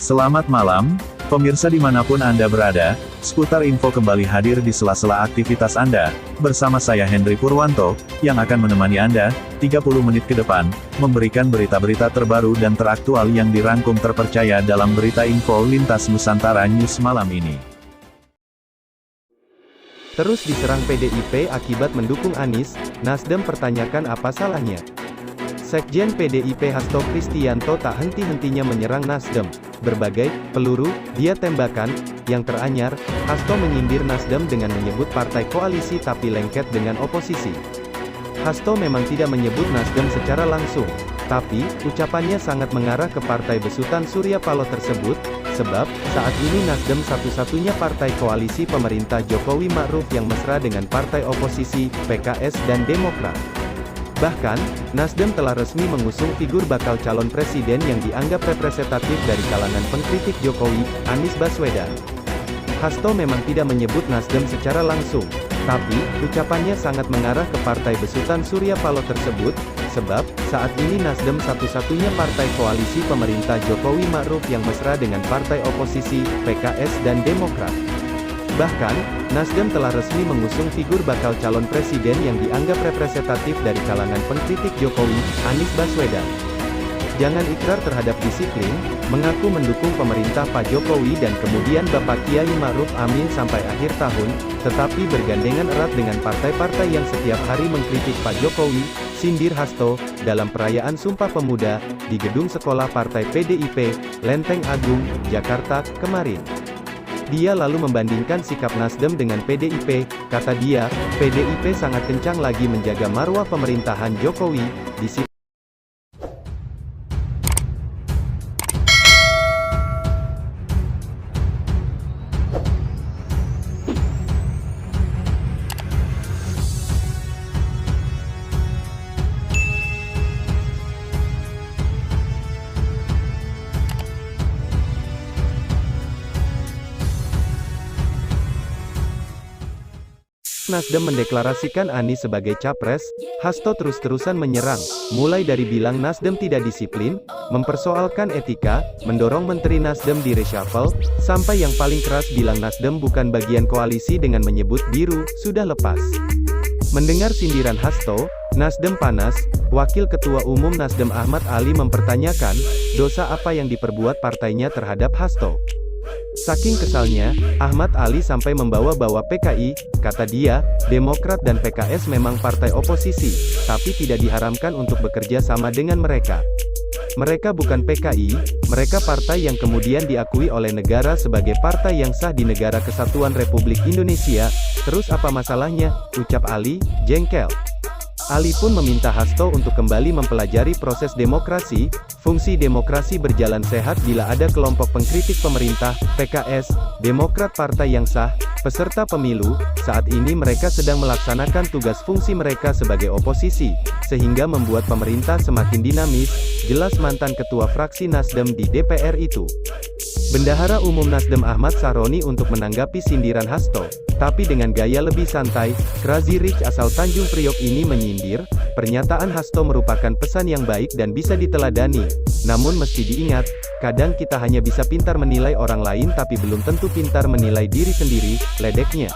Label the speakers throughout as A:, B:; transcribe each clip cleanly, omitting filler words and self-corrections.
A: Selamat malam, pemirsa dimanapun Anda berada, seputar info kembali hadir di sela-sela aktivitas Anda, bersama saya Hendry Purwanto, yang akan menemani Anda, 30 menit ke depan, memberikan berita-berita terbaru dan teraktual yang dirangkum terpercaya dalam berita info lintas Nusantara News malam ini.
B: Terus diserang PDIP akibat mendukung Anies, Nasdem pertanyakan apa salahnya. Sekjen PDIP Hasto Kristianto tak henti-hentinya menyerang Nasdem. Berbagai peluru dia tembakan. Yang teranyar, Hasto menyindir Nasdem dengan menyebut partai koalisi tapi lengket dengan oposisi. Hasto memang tidak menyebut Nasdem secara langsung, tapi ucapannya sangat mengarah ke partai besutan Surya Paloh tersebut, sebab saat ini Nasdem satu-satunya partai koalisi pemerintah Jokowi Ma'ruf yang mesra dengan partai oposisi, PKS dan Demokrat. Bahkan, Nasdem telah resmi mengusung figur bakal calon presiden yang dianggap representatif dari kalangan pengkritik Jokowi, Anies Baswedan. Hasto memang tidak menyebut Nasdem secara langsung, tapi ucapannya sangat mengarah ke partai besutan Surya Paloh tersebut, sebab saat ini Nasdem satu-satunya partai koalisi pemerintah Jokowi Ma'ruf yang mesra dengan partai oposisi, PKS dan Demokrat. Bahkan, Nasdem telah resmi mengusung figur bakal calon presiden yang dianggap representatif dari kalangan pengkritik Jokowi, Anies Baswedan. Jangan ikrar terhadap disiplin, mengaku mendukung pemerintah Pak Jokowi dan kemudian Bapak Kiai Ma'ruf Amin sampai akhir tahun, tetapi bergandengan erat dengan partai-partai yang setiap hari mengkritik Pak Jokowi, sindir Hasto, dalam perayaan Sumpah Pemuda, di gedung sekolah partai PDIP, Lenteng Agung, Jakarta, kemarin. Dia lalu membandingkan sikap Nasdem dengan PDIP, kata dia, PDIP sangat kencang lagi menjaga marwah pemerintahan Jokowi, disiplin. Nasdem mendeklarasikan Anies sebagai capres, Hasto terus-terusan menyerang, mulai dari bilang Nasdem tidak disiplin, mempersoalkan etika, mendorong menteri Nasdem di reshuffle, sampai yang paling keras bilang Nasdem bukan bagian koalisi dengan menyebut biru, sudah lepas. Mendengar sindiran Hasto, Nasdem panas, Wakil Ketua Umum Nasdem Ahmad Ali mempertanyakan, dosa apa yang diperbuat partainya terhadap Hasto. Saking kesalnya, Ahmad Ali sampai membawa-bawa PKI, kata dia, Demokrat dan PKS memang partai oposisi, tapi tidak diharamkan untuk bekerja sama dengan mereka. Mereka bukan PKI, mereka partai yang kemudian diakui oleh negara sebagai partai yang sah di Negara Kesatuan Republik Indonesia, terus apa masalahnya, ucap Ali, jengkel. Ali pun meminta Hasto untuk kembali mempelajari proses demokrasi, fungsi demokrasi berjalan sehat bila ada kelompok pengkritik pemerintah, PKS, Demokrat partai yang sah, peserta pemilu, saat ini mereka sedang melaksanakan tugas fungsi mereka sebagai oposisi, sehingga membuat pemerintah semakin dinamis, jelas mantan ketua fraksi Nasdem di DPR itu. Bendahara Umum Nasdem Ahmad Saroni untuk menanggapi sindiran Hasto, tapi dengan gaya lebih santai, Crazy Rich asal Tanjung Priok ini menyindir, pernyataan Hasto merupakan pesan yang baik dan bisa diteladani, namun mesti diingat, kadang kita hanya bisa pintar menilai orang lain tapi belum tentu pintar menilai diri sendiri, ledeknya.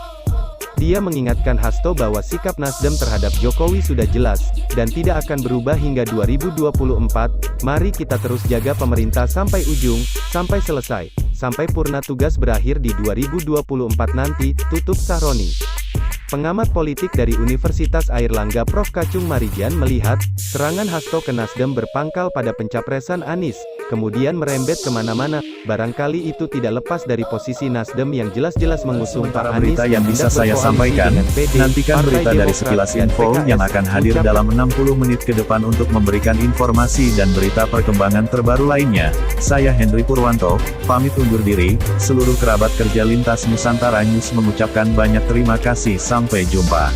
B: Dia mengingatkan Hasto bahwa sikap Nasdem terhadap Jokowi sudah jelas, dan tidak akan berubah hingga 2024, mari kita terus jaga pemerintah sampai ujung, sampai selesai, sampai purna tugas berakhir di 2024 nanti, tutup Saroni. Pengamat politik dari Universitas Airlangga Prof. Kacung Marijan melihat, serangan Hasto ke Nasdem berpangkal pada pencapresan Anies, kemudian merembet kemana-mana, barangkali itu tidak lepas dari posisi Nasdem yang jelas-jelas mengusung Pak Anies.
A: Berita yang bisa saya sampaikan, nantikan berita dari Sekilas Info yang akan hadir dalam 60 menit ke depan untuk memberikan informasi dan berita perkembangan terbaru lainnya. Saya Hendry Purwanto, pamit undur diri, seluruh kerabat kerja lintas Nusantara News mengucapkan banyak terima kasih. Sampai jumpa.